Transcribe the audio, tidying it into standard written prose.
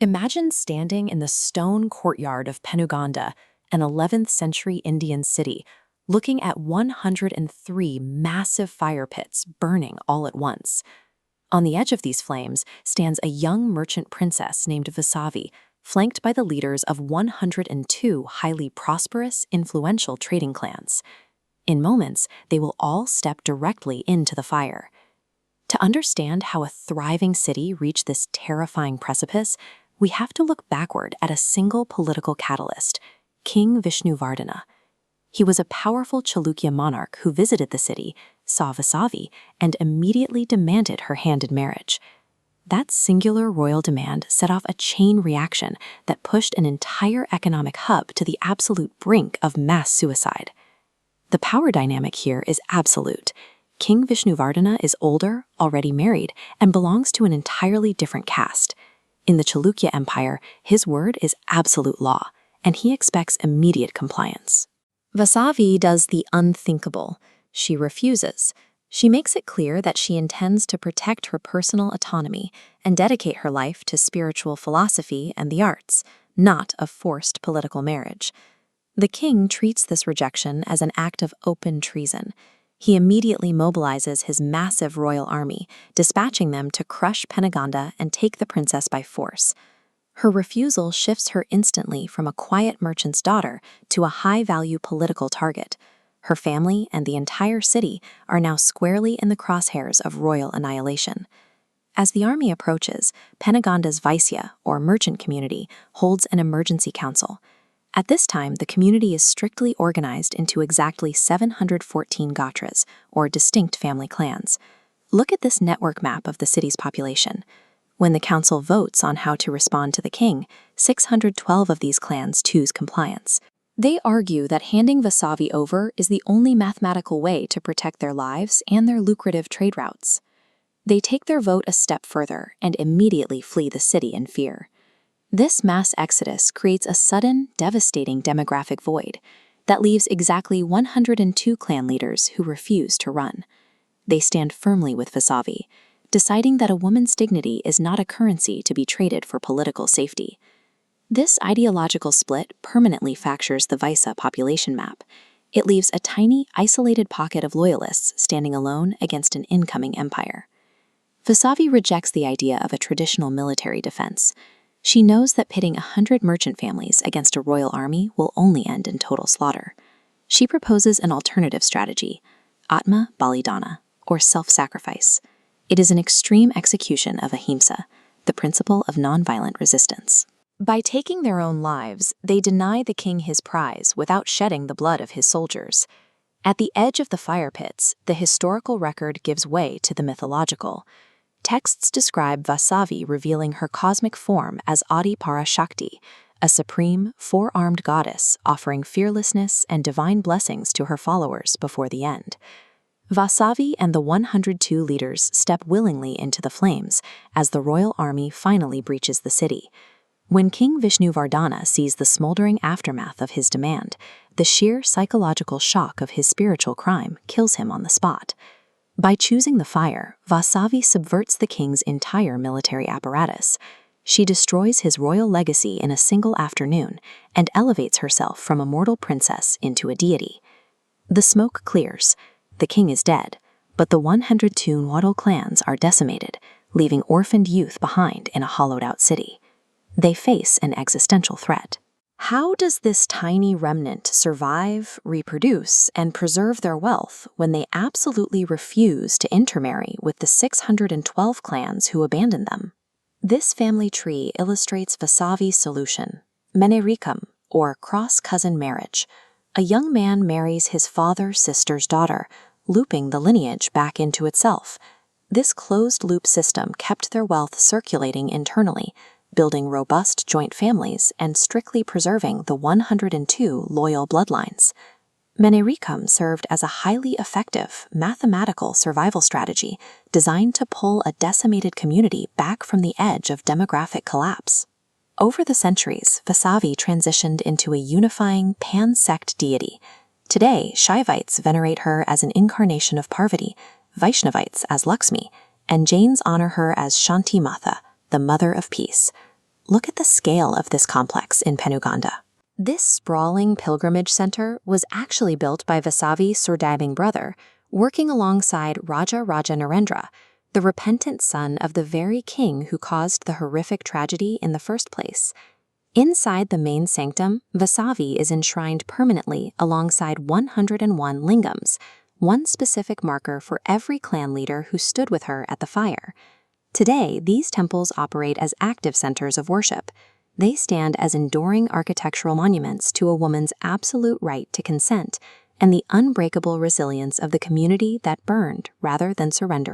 Imagine standing in the stone courtyard of Penuganda, an 11th century Indian city, looking at 103 massive fire pits burning all at once. On the edge of these flames stands a young merchant princess named Vasavi, flanked by the leaders of 102 highly prosperous, influential trading clans. In moments, they will all step directly into the fire. To understand how a thriving city reached this terrifying precipice, we have to look backward at a single political catalyst, King Vishnuvardhana. He was a powerful Chalukya monarch who visited the city, saw Vasavi, and immediately demanded her hand in marriage. That singular royal demand set off a chain reaction that pushed an entire economic hub to the absolute brink of mass suicide. The power dynamic here is absolute. King Vishnuvardhana is older, already married, and belongs to an entirely different caste. In the Chalukya Empire, his word is absolute law, and he expects immediate compliance. Vasavi does the unthinkable. She refuses. She makes it clear that she intends to protect her personal autonomy and dedicate her life to spiritual philosophy and the arts, not a forced political marriage. The king treats this rejection as an act of open treason. He immediately mobilizes his massive royal army, dispatching them to crush Penuganda and take the princess by force. Her refusal shifts her instantly from a quiet merchant's daughter to a high-value political target. Her family and the entire city are now squarely in the crosshairs of royal annihilation. As the army approaches, Penuganda's Vaisya, or merchant community, holds an emergency council. At this time, the community is strictly organized into exactly 714 gotras, or distinct family clans. Look at this network map of the city's population. When the council votes on how to respond to the king, 612 of these clans choose compliance. They argue that handing Vasavi over is the only mathematical way to protect their lives and their lucrative trade routes. They take their vote a step further and immediately flee the city in fear. This mass exodus creates a sudden, devastating demographic void that leaves exactly 102 clan leaders who refuse to run. They stand firmly with Vasavi, deciding that a woman's dignity is not a currency to be traded for political safety. This ideological split permanently fractures the Vaisya population map. It leaves a tiny, isolated pocket of loyalists standing alone against an incoming empire. Vasavi rejects the idea of a traditional military defense. She knows that pitting 100 merchant families against a royal army will only end in total slaughter. She proposes an alternative strategy, Atma Balidana, or self-sacrifice. It is an extreme execution of ahimsa, the principle of nonviolent resistance. By taking their own lives, they deny the king his prize without shedding the blood of his soldiers. At the edge of the fire pits, the historical record gives way to the mythological. Texts describe Vasavi revealing her cosmic form as Adi Parashakti, a supreme, four-armed goddess offering fearlessness and divine blessings to her followers before the end. Vasavi and the 102 leaders step willingly into the flames as the royal army finally breaches the city. When King Vishnuvardhana sees the smoldering aftermath of his demand, the sheer psychological shock of his spiritual crime kills him on the spot. By choosing the fire, Vasavi subverts the king's entire military apparatus. She destroys his royal legacy in a single afternoon and elevates herself from a mortal princess into a deity. The smoke clears. The king is dead, but the 102 Nwadal clans are decimated, leaving orphaned youth behind in a hollowed-out city. They face an existential threat. How does this tiny remnant survive, reproduce, and preserve their wealth when they absolutely refuse to intermarry with the 612 clans who abandoned them? This family tree illustrates Vasavi's solution, Menerikam, or cross-cousin marriage. A young man marries his father-sister's daughter, looping the lineage back into itself. This closed-loop system kept their wealth circulating internally, building robust joint families and strictly preserving the 102 loyal bloodlines. Menerikam served as a highly effective, mathematical survival strategy designed to pull a decimated community back from the edge of demographic collapse. Over the centuries, Vasavi transitioned into a unifying pan-sect deity. Today, Shaivites venerate her as an incarnation of Parvati, Vaishnavites as Lakshmi, and Jains honor her as Shanti Matha, the Mother of Peace. Look at the scale of this complex in Penuganda. This sprawling pilgrimage center was actually built by Vasavi's surviving brother, working alongside Raja Narendra, the repentant son of the very king who caused the horrific tragedy in the first place. Inside the main sanctum, Vasavi is enshrined permanently alongside 101 lingams, one specific marker for every clan leader who stood with her at the fire. Today, these temples operate as active centers of worship. They stand as enduring architectural monuments to a woman's absolute right to consent and the unbreakable resilience of the community that burned rather than surrendered.